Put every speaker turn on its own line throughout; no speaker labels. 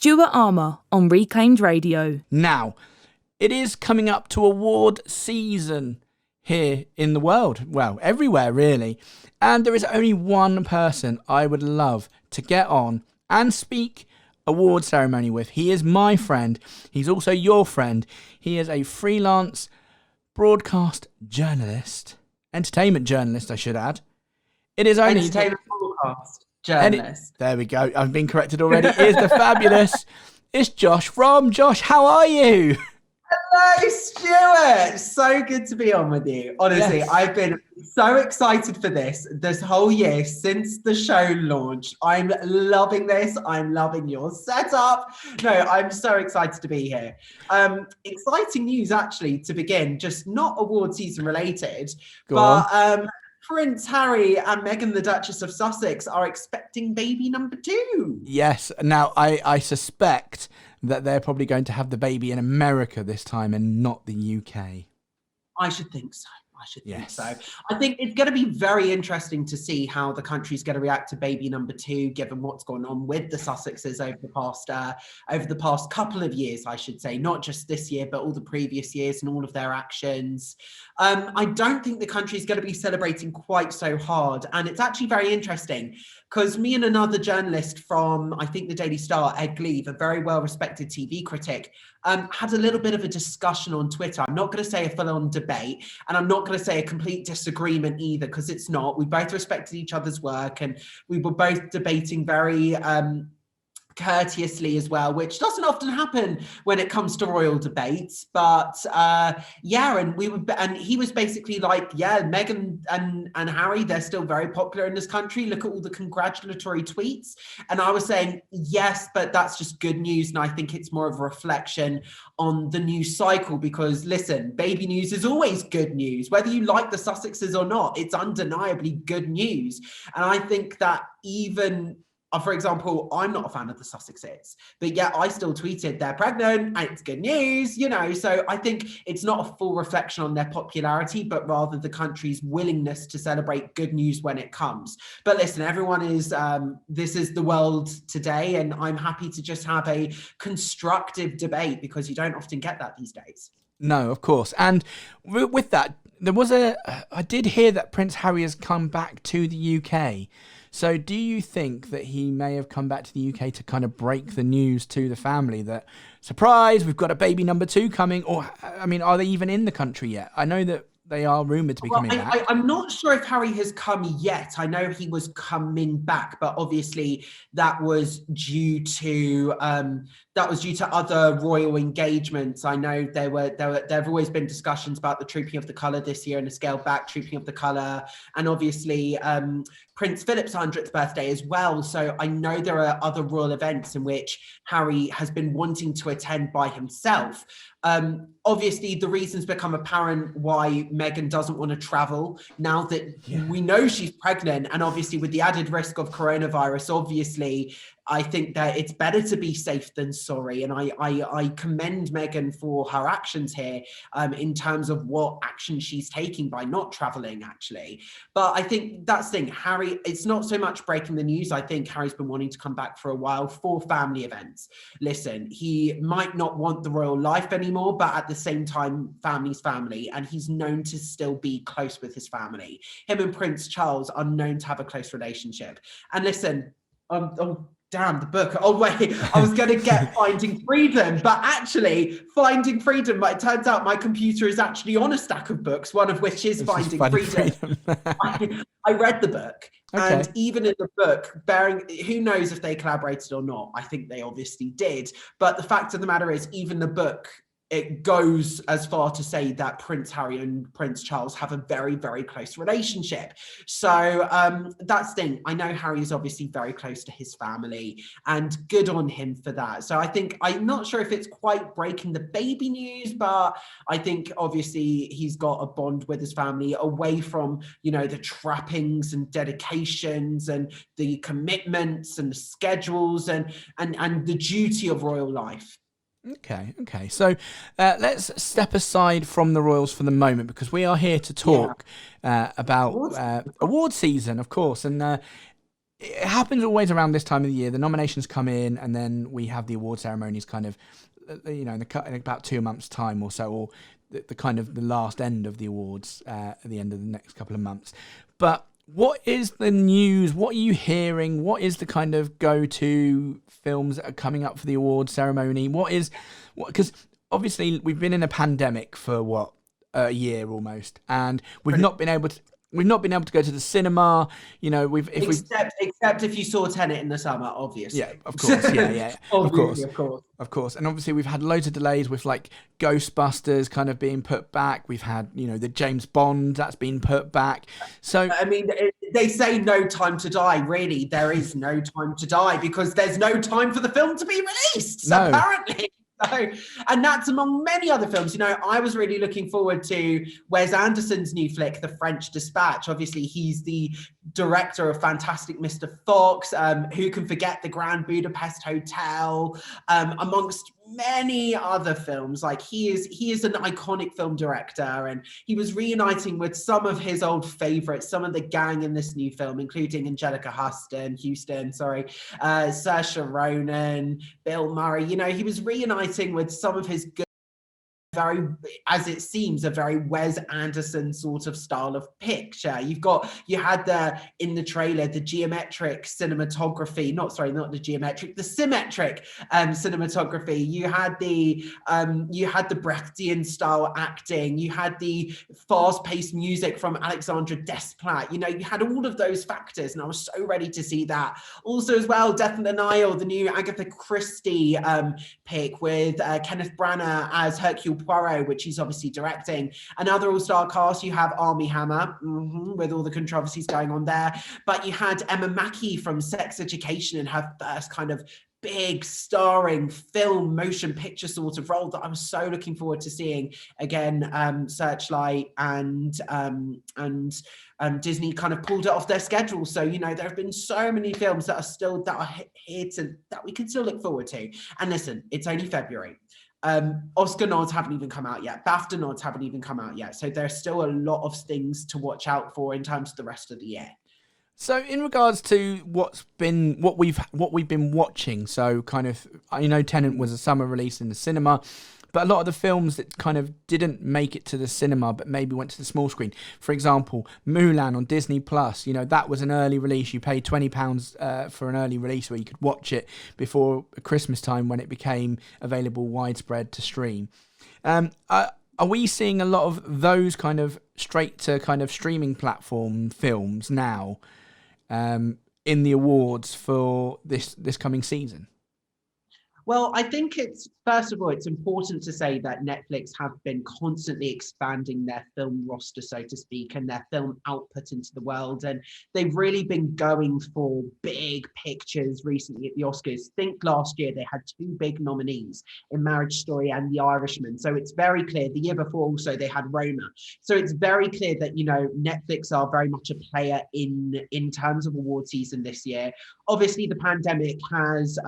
Stuart Armour on Reclaimed Radio.
Now, it is coming up to award season here in the world. Well, everywhere really. And there is only one person I would love to get on and speak award ceremony with. He is my friend. He's also your friend. He is a freelance broadcast journalist. Entertainment journalist, I should add. It is only...
Entertainment broadcast journalist.
There we go. I've been corrected already. It is the fabulous... It's Josh from Josh. How are you?
Hello, Stuart. So good to be on with you. Honestly, yes. I've been so excited for this whole year since the show launched. I'm loving this. I'm loving your setup. No, I'm so excited to be here. Exciting news, actually, to begin. Just not award season related, but Prince Harry and Meghan, the Duchess of Sussex, are expecting baby number 2.
Yes. Now, I suspect that they're probably going to have the baby in America this time and not the UK.
I should think so. Think so. I think it's going to be very interesting to see how the country's going to react to baby number 2, given what's gone on with the Sussexes over the past couple of years, I should say, not just this year, but all the previous years and all of their actions. I don't think the country's going to be celebrating quite so hard. And it's actually very interesting because me and another journalist from, I think, the Daily Star, Ed Gleave, a very well-respected TV critic, had a little bit of a discussion on Twitter. I'm not going to say a full-on debate, and I'm not going to say a complete disagreement either, because it's not. We both respected each other's work, and we were both debating very courteously as well, which doesn't often happen when it comes to royal debates. But and he was basically like, Meghan and Harry, they're still very popular in this country. Look at all the congratulatory tweets. And I was saying, yes, but that's just good news. And I think it's more of a reflection on the news cycle, because listen, baby news is always good news, whether you like the Sussexes or not. It's undeniably good news. And I think that even for example, I'm not a fan of the Sussexes, but yet I still tweeted they're pregnant and it's good news, so I think it's not a full reflection on their popularity, but rather the country's willingness to celebrate good news when it comes. But listen, everyone is, this is the world today, and I'm happy to just have a constructive debate, because you don't often get that these days.
No, of course. And with that, I did hear that Prince Harry has come back to the UK. So do you think that he may have come back to the UK to kind of break the news to the family that, surprise, we've got a baby number 2 coming? Or, I mean, are they even in the country yet? I know that they are rumoured to be coming back.
I'm not sure if Harry has come yet. I know he was coming back, but obviously that was due to other royal engagements. I know there have always been discussions about the Trooping of the Colour this year and the scaled back Trooping of the Colour, and obviously Prince Philip's 100th birthday as well. So I know there are other royal events in which Harry has been wanting to attend by himself. Obviously, the reasons become apparent why Meghan doesn't want to travel now that we know she's pregnant, and obviously with the added risk of coronavirus, obviously, I think that it's better to be safe than sorry. And I commend Meghan for her actions here in terms of what action she's taking by not traveling, actually. But I think that's the thing, Harry, it's not so much breaking the news. I think Harry's been wanting to come back for a while for family events. Listen, he might not want the royal life anymore, but at the same time, family's family, and he's known to still be close with his family. Him and Prince Charles are known to have a close relationship. And listen, damn, the book. Oh, wait, I was going to get Finding Freedom, but actually Finding Freedom, but it turns out my computer is actually on a stack of books, one of which is Finding Freedom. I read the book. Okay. And even in the book, who knows if they collaborated or not? I think they obviously did. But the fact of the matter is, even the book, it goes as far to say that Prince Harry and Prince Charles have a very, very close relationship. So that's the thing. I know Harry is obviously very close to his family, and good on him for that. So I think, I'm not sure if it's quite breaking the baby news, but I think obviously he's got a bond with his family away from, the trappings and dedications and the commitments and the schedules and the duty of royal life.
Okay. So let's step aside from the royals for the moment, because we are here to talk about award season, of course. And it happens always around this time of the year. The nominations come in, and then we have the award ceremonies kind of, in about 2 months' time or so, or the kind of the last end of the awards at the end of the next couple of months. But what is the news? What are you hearing? What is the kind of go-to films that are coming up for the award ceremony? Because obviously we've been in a pandemic for a year almost, and we've not been able to go to the cinema.
Except if you saw Tenet in the summer, obviously.
Yeah, of course. Yeah. Of course. And obviously we've had loads of delays with like Ghostbusters kind of being put back. We've had, the James Bond that's been put back. So
I mean, they say no time to die. Really, there is no time to die because there's no time for the film to be released.
No.
Apparently. So, and that's among many other films. I was really looking forward to Wes Anderson's new flick, The French Dispatch. Obviously, he's the director of Fantastic Mr. Fox. Who can forget The Grand Budapest Hotel, amongst many other films. Like he is an iconic film director, and he was reuniting with some of his old favorites, some of the gang in this new film, including Angelica Houston, Saoirse Ronan, Bill Murray. He was reuniting with some of his good, very, as it seems, a very Wes Anderson sort of style of picture. You had in the trailer, the geometric cinematography, the symmetric cinematography. You had the Brechtian style acting. You had the fast-paced music from Alexandre Desplat. You had all of those factors, and I was so ready to see that. Also, as well, Death and Denial, the new Agatha Christie pick with Kenneth Branagh as Hercule Poirot, which he's obviously directing. Another all-star cast, you have Armie Hammer, with all the controversies going on there. But you had Emma Mackey from Sex Education in her first kind of big starring film motion picture sort of role that I was so looking forward to seeing. Again, Searchlight and Disney kind of pulled it off their schedule. So, there have been so many films that are here that we can still look forward to. And listen, it's only February. Oscar nods haven't even come out yet. BAFTA nods haven't even come out yet. So there's still a lot of things to watch out for in terms of the rest of the year.
So in regards to what we've been watching, so kind of, Tenet was a summer release in the cinema, but a lot of the films that kind of didn't make it to the cinema but maybe went to the small screen. For example, Mulan on Disney Plus, that was an early release. You paid £20 for an early release where you could watch it before Christmas time when it became available widespread to stream. Are we seeing a lot of those kind of straight to kind of streaming platform films now in the awards for this coming season?
Well, I think first of all, it's important to say that Netflix have been constantly expanding their film roster, so to speak, and their film output into the world. And they've really been going for big pictures recently at the Oscars. I think last year they had 2 big nominees in Marriage Story and The Irishman. So it's very clear. The year before also they had Roma. So it's very clear that, Netflix are very much a player in terms of award season this year. Obviously, the pandemic has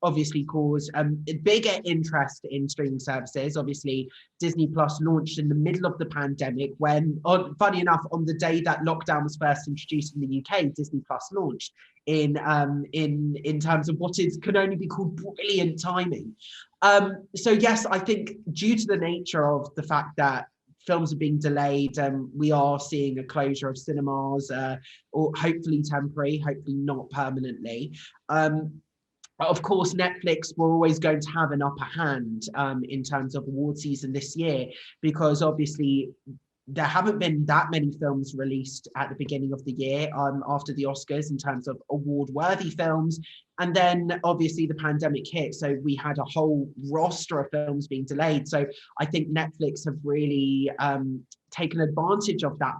obviously caused a bigger interest in streaming services. Obviously, Disney Plus launched in the middle of the pandemic when, funny enough, on the day that lockdown was first introduced in the UK, Disney Plus launched in terms of can only be called brilliant timing. So yes, I think due to the nature of the fact that films are being delayed, we are seeing a closure of cinemas, or hopefully temporary, hopefully not permanently. Of course, Netflix were always going to have an upper hand in terms of award season this year, because obviously there haven't been that many films released at the beginning of the year after the Oscars in terms of award-worthy films. And then obviously the pandemic hit, so we had a whole roster of films being delayed. So I think Netflix have really taken advantage of that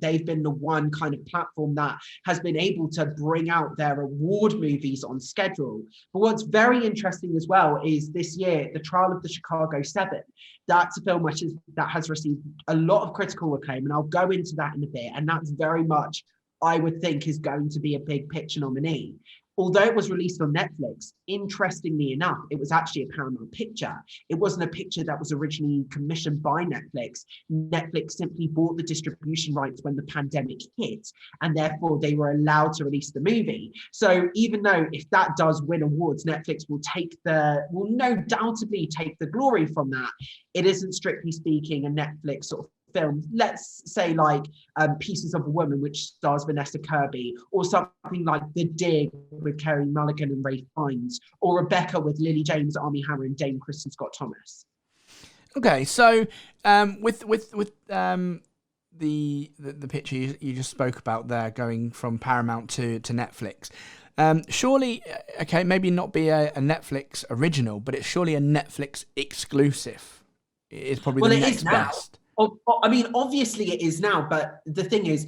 they've been the one kind of platform that has been able to bring out their award movies on schedule. But what's very interesting as well is this year, The Trial of the Chicago 7. That's a film that has received a lot of critical acclaim, and I'll go into that in a bit. And that's very much, I would think, is going to be a big picture nominee. although it was released on Netflix, interestingly enough, it was actually a Paramount picture. It wasn't a picture that was originally commissioned by Netflix. Netflix simply bought the distribution rights when the pandemic hit, and therefore they were allowed to release the movie. So even though if that does win awards, Netflix will no doubtably take the glory from that, it isn't strictly speaking a Netflix sort of film. Let's say like Pieces of a Woman, which stars Vanessa Kirby, or something like The Dig with Carey Mulligan and Ralph Fiennes, or Rebecca with Lily James, Armie Hammer, and Dame Kristen Scott Thomas.
Okay, so with the picture you just spoke about there, going from Paramount to Netflix, surely, okay, maybe not be a Netflix original, but it's surely a Netflix exclusive. It's probably the next best.
I mean, obviously it is now, but the thing is,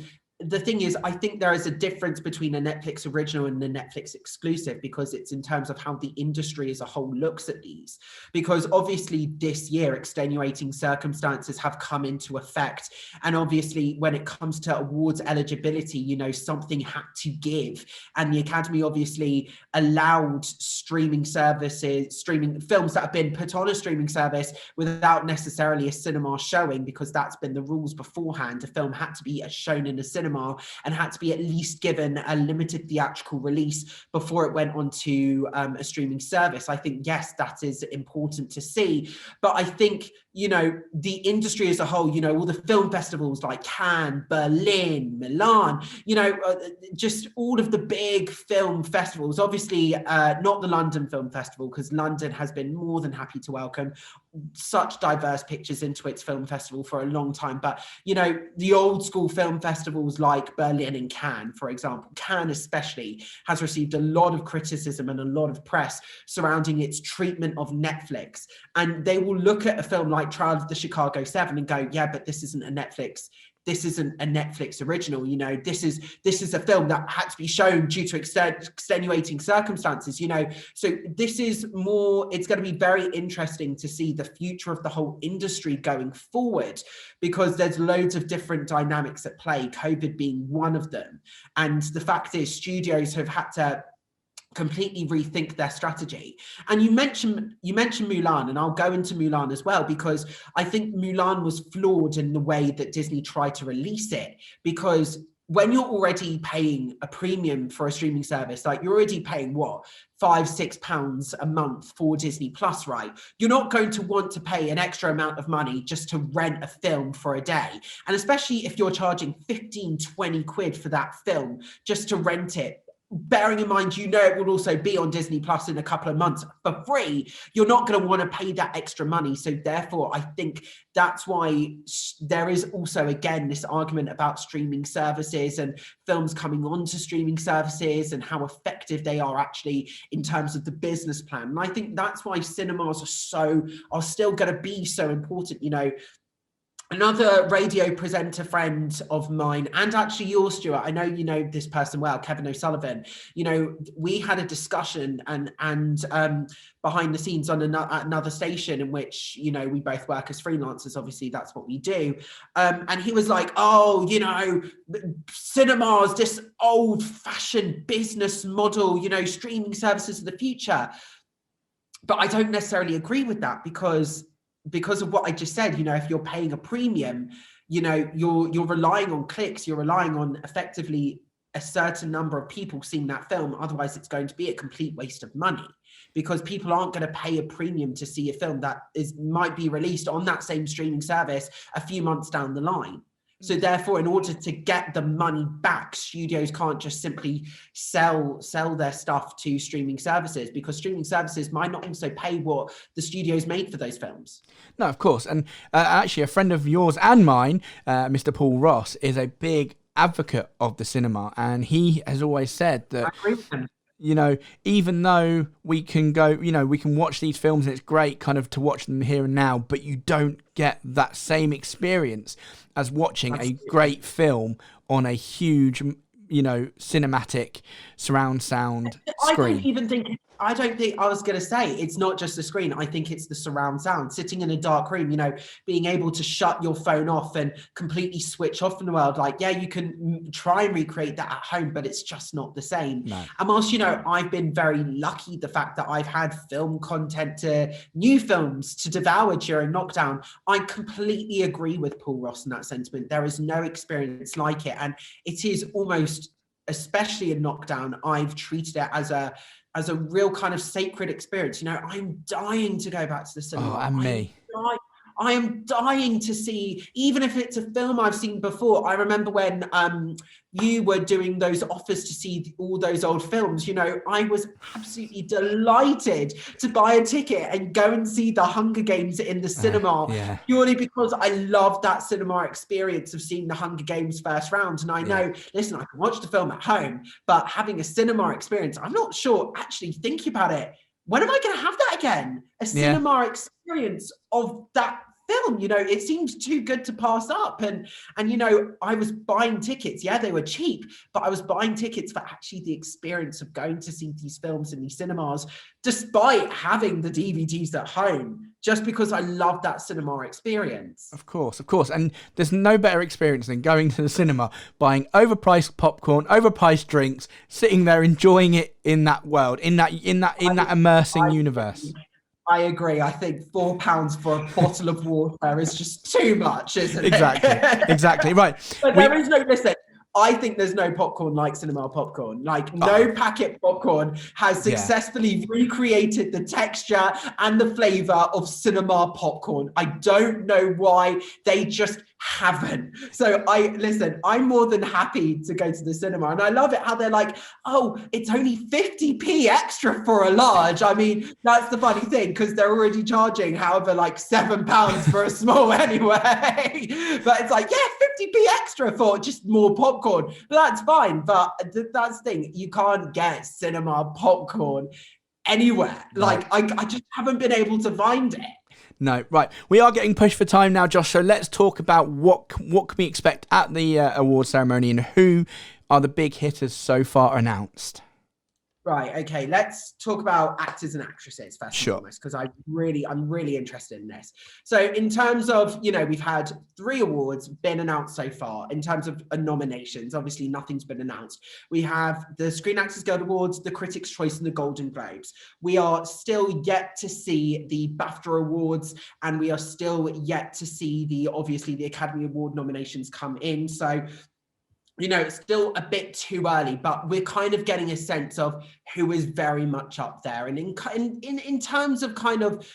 I think there is a difference between a Netflix original and a Netflix exclusive, because it's in terms of how the industry as a whole looks at these. Because obviously this year, extenuating circumstances have come into effect. And obviously when it comes to awards eligibility, you know, something had to give. And the Academy obviously allowed streaming films that have been put on a streaming service without necessarily a cinema showing, because that's been the rules beforehand. A film had to be shown in a cinema and had to be at least given a limited theatrical release before it went on to a streaming service. I think, yes, that is important to see. But I think, you know, the industry as a whole, you know, all the film festivals like Cannes, Berlin, Milan, you know, just all of the big film festivals, obviously not the London Film Festival, because London has been more than happy to welcome such diverse pictures into its film festival for a long time. But, you know, the old school film festivals like Berlin and Cannes, for example, Cannes especially has received a lot of criticism and a lot of press surrounding its treatment of Netflix. And they will look at a film like Trial of the Chicago 7 and go, yeah, but this isn't a Netflix original. You know, this is a film that had to be shown due to extenuating circumstances, you know. So this is more, it's going to be very interesting to see the future of the whole industry going forward, because there's loads of different dynamics at play, COVID being one of them. And the fact is, studios have had to completely rethink their strategy. And you mentioned Mulan, and I'll go into Mulan as well, because I think Mulan was flawed in the way that Disney tried to release it. Because when you're already paying a premium for a streaming service, like you're already paying what, £5-6 a month for Disney Plus, right? You're not going to want to pay an extra amount of money just to rent a film for a day. And especially if you're charging 15-20 quid for that film just to rent it, bearing in mind, you know, it will also be on Disney Plus in a couple of months for free, you're not going to want to pay that extra money. So therefore, I think that's why there is also, again, this argument about streaming services and films coming onto streaming services and how effective they are actually in terms of the business plan. And I think that's why cinemas are still going to be so important. You know, another radio presenter friend of mine, and actually yours, Stuart, I know you know this person well, Kevin O'Sullivan, you know, we had a discussion and behind the scenes on another station in which, you know, we both work as freelancers, obviously that's what we do. And he was like, oh, you know, cinemas, this old fashioned business model, you know, streaming services of the future. But I don't necessarily agree with that, because of what I just said. You know, if you're paying a premium, you know, you're relying on clicks, you're relying on effectively a certain number of people seeing that film. Otherwise, it's going to be a complete waste of money, because people aren't going to pay a premium to see a film that might be released on that same streaming service a few months down the line. So therefore, in order to get the money back, studios can't just simply sell their stuff to streaming services, because streaming services might not also pay what the studios made for those films.
No, of course. And actually, a friend of yours and mine, Mr. Paul Ross, is a big advocate of the cinema. And he has always said that, you know, even though we can go, you know, we can watch these films and it's great kind of to watch them here and now, but you don't get that same experience as watching a great film on a huge, you know, cinematic surround sound screen.
I don't think, I was going to say, it's not just the screen. I think it's the surround sound. Sitting in a dark room, being able to shut your phone off and completely switch off from the world. Like, yeah, you can try and recreate that at home, but it's just not the same.
No.
And whilst, I've been very lucky, the fact that I've had film content, new films to devour during lockdown, I completely agree with Paul Ross in that sentiment. There is no experience like it. And it is almost, especially in lockdown, I've treated it as a real kind of sacred experience. I'm dying to go back to the cinema.
Oh, and me.
I am dying to see, even if it's a film I've seen before. I remember when you were doing those offers to see all those old films, I was absolutely delighted to buy a ticket and go and see The Hunger Games in the cinema, purely because I love that cinema experience of seeing The Hunger Games first round. And I know, listen, I can watch the film at home, but having a cinema experience, I'm not sure, actually thinking about it, when am I going to have that again? A cinema experience of that film, it seems too good to pass up. And I was buying tickets. Yeah, they were cheap, but I was buying tickets for actually the experience of going to see these films in these cinemas, despite having the DVDs at home, just because I love that cinema experience.
Of course. And there's no better experience than going to the cinema, buying overpriced popcorn, overpriced drinks, sitting there enjoying it in that world, in that immersing universe.
I agree. I think £4 for a bottle of water is just too much, isn't it?
Exactly. Right.
But there is no, listen, I think there's no popcorn like cinema popcorn. Like, no packet popcorn has successfully recreated the texture and the flavor of cinema popcorn. I don't know why they just haven't. So I'm more than happy to go to the cinema, and I love it how they're like, oh, it's only 50p extra for a large. I mean, that's the funny thing, because they're already charging however like £7 for a small anyway. But it's like, 50p extra for just more popcorn. But that's fine. But that's the thing, you can't get cinema popcorn anywhere. Like, I just haven't been able to find it.
No, right. We are getting pushed for time now, Josh. So let's talk about what can we expect at the award ceremony, and who are the big hitters so far announced.
Right. Okay. Let's talk about actors and actresses first and foremost, because I'm really interested in this. So in terms of, we've had 3 awards been announced so far. In terms of nominations, obviously nothing's been announced. We have the Screen Actors Guild Awards, the Critics' Choice, and the Golden Globes. We are still yet to see the BAFTA Awards, and we are still yet to see the Academy Award nominations come in. So it's still a bit too early, but we're kind of getting a sense of who is very much up there. And in terms of kind of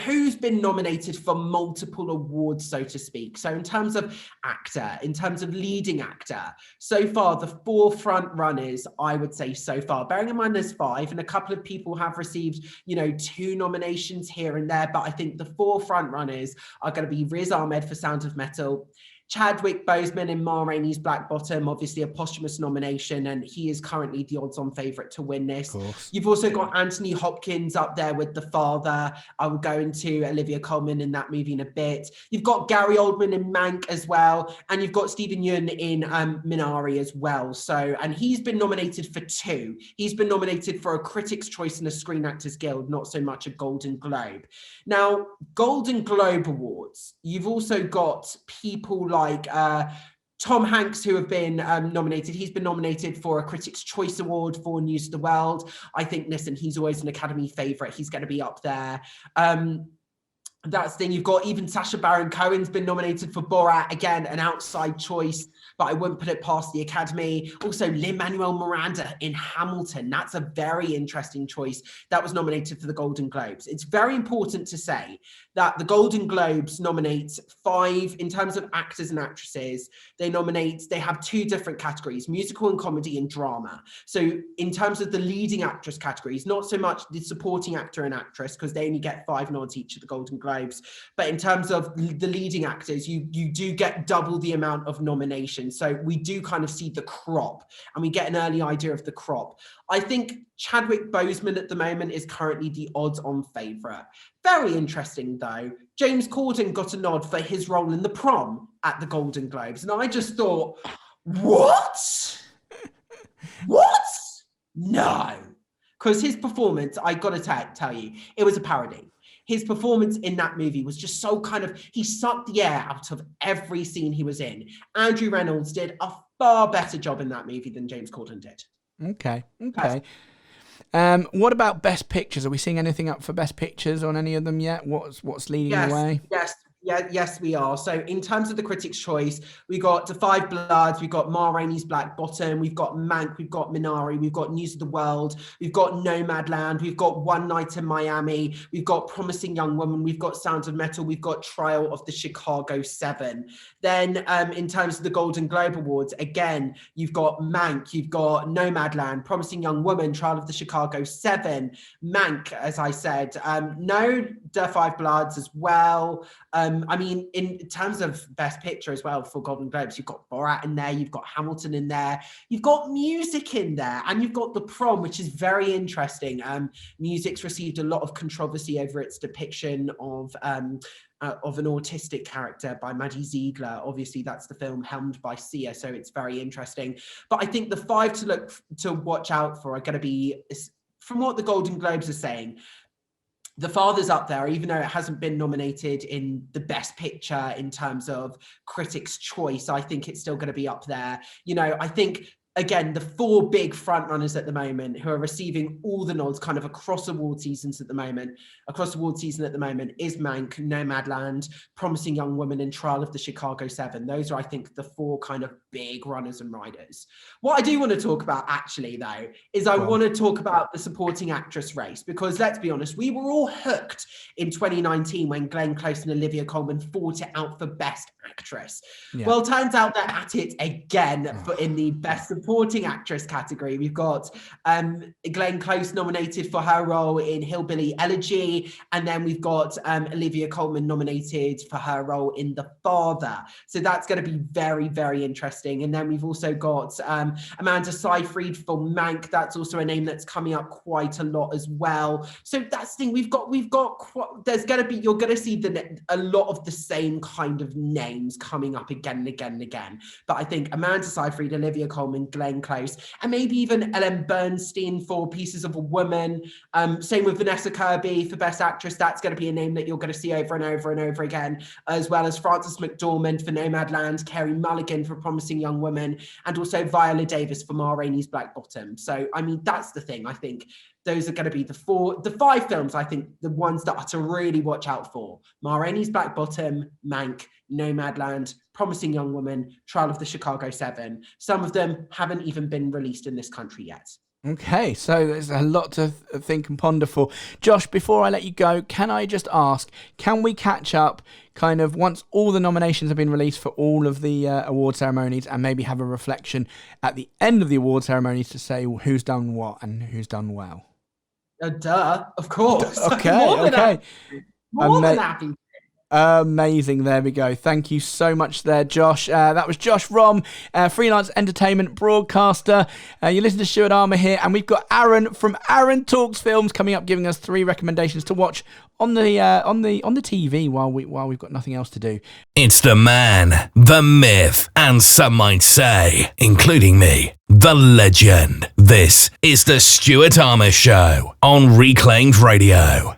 who's been nominated for multiple awards, so to speak. So in terms of actor, in terms of leading actor, so far the 4 front runners, I would say so far, bearing in mind there's 5 and a couple of people have received, 2 nominations here and there. But I think the 4 front runners are going to be Riz Ahmed for Sound of Metal, Chadwick Boseman in Ma Rainey's Black Bottom, obviously a posthumous nomination, and he is currently the odds-on favourite to win this. You've also got Anthony Hopkins up there with The Father. I will go into Olivia Colman in that movie in a bit. You've got Gary Oldman in Mank as well, and you've got Stephen Yeun in Minari as well. So, and he's been nominated for 2. He's been nominated for a Critics' Choice and a Screen Actors Guild, not so much a Golden Globe. Now, Golden Globe Awards, you've also got people like Tom Hanks, who have been nominated. He's been nominated for a Critics' Choice Award for News of the World. I think, listen, he's always an Academy favourite. He's going to be up there. That's the thing. You've got even Sacha Baron Cohen's been nominated for Borat. Again, an outside choice, but I wouldn't put it past the Academy. Also, Lin-Manuel Miranda in Hamilton. That's a very interesting choice. That was nominated for the Golden Globes. It's very important to say that the Golden Globes nominate 5, in terms of actors and actresses, they have 2 different categories, musical and comedy and drama. So in terms of the leading actress categories, not so much the supporting actor and actress, because they only get 5 nods each of the Golden Globes. But in terms of the leading actors, you do get double the amount of nominations. So we do kind of see the crop, and we get an early idea of the crop. I think Chadwick Boseman at the moment is currently the odds-on favourite. Very interesting, though. James Corden got a nod for his role in The Prom at the Golden Globes. And I just thought, what? What? No. because his performance, I got to tell you, it was a parody. His performance in that movie was just so kind of, he sucked the air out of every scene he was in. Andrew Reynolds did a far better job in that movie than James Corden did.
Okay. What about Best Pictures? Are we seeing anything up for Best Pictures on any of them yet? What's leading the way?
Yes, we are. So in terms of the Critics' Choice, we got Da 5 Bloods, we've got Ma Rainey's Black Bottom, we've got Mank, we've got Minari, we've got News of the World, we've got Nomadland, we've got One Night in Miami, we've got Promising Young Woman, we've got Sounds of Metal, we've got Trial of the Chicago 7. Then in terms of the Golden Globe Awards, again, you've got Mank, you've got Nomadland, Promising Young Woman, Trial of the Chicago 7, Mank, as I said, no Da 5 Bloods as well. I mean, in terms of Best Picture as well for Golden Globes, you've got Borat in there, you've got Hamilton in there, you've got music in there, and you've got The Prom, which is very interesting. Music's received a lot of controversy over its depiction of an autistic character by Maddie Ziegler. Obviously, that's the film helmed by Sia, so it's very interesting. But I think the 5 to watch out for are going to be, from what the Golden Globes are saying, The Father's up there, even though it hasn't been nominated in the Best Picture in terms of Critics' Choice. I think it's still going to be up there. You know, I think, again, the 4 big frontrunners at the moment who are receiving all the nods kind of across award seasons at the moment, is Mank, Nomadland, Promising Young Woman, and Trial of the Chicago 7. Those are, I think, the 4 kind of big runners and riders. What I do want to talk about, actually, though, is I want to talk about the supporting actress race, because let's be honest, we were all hooked in 2019 when Glenn Close and Olivia Colman fought it out for Best Actress. Yeah. Well, turns out they're at it again in the Best Supporting Actress category. We've got Glenn Close nominated for her role in Hillbilly Elegy, and then we've got Olivia Colman nominated for her role in The Father. So that's going to be very, very interesting. And then we've also got Amanda Seyfried for Mank. That's also a name that's coming up quite a lot as well. So that's the thing. We've got. There's going to be. You're going to see a lot of the same kind of names coming up again and again and again. But I think Amanda Seyfried, Olivia Colman, Glenn Close, and maybe even Ellen Bernstein for Pieces of a Woman. Same with Vanessa Kirby for Best Actress. That's going to be a name that you're going to see over and over and over again, as well as Frances McDormand for Nomadland, Carey Mulligan for Promising Young Woman, and also Viola Davis for Ma Rainey's Black Bottom. So, I mean, that's the thing. I think those are going to be the 5 films, I think, the ones that are to really watch out for. Ma Rainey's Black Bottom, Mank, Nomadland, Promising Young Woman, Trial of the Chicago 7. Some of them haven't even been released in this country yet.
Okay, so there's a lot to think and ponder for. Josh, before I let you go, can I just ask, can we catch up kind of once all the nominations have been released for all of the award ceremonies, and maybe have a reflection at the end of the award ceremonies to say who's done what and who's done well?
Duh, of course.
Okay.
More than happy.
Amazing. There we go. Thank you so much there, Josh. That was Josh Rom, freelance entertainment broadcaster. You listen to Stuart Armour here, and we've got Aaron from Aaron Talks Films coming up, giving us 3 recommendations to watch on the TV while we've got nothing else to do.
It's the man, the myth, and some might say, including me, the legend. This is the Stuart Armour Show on Reclaimed Radio.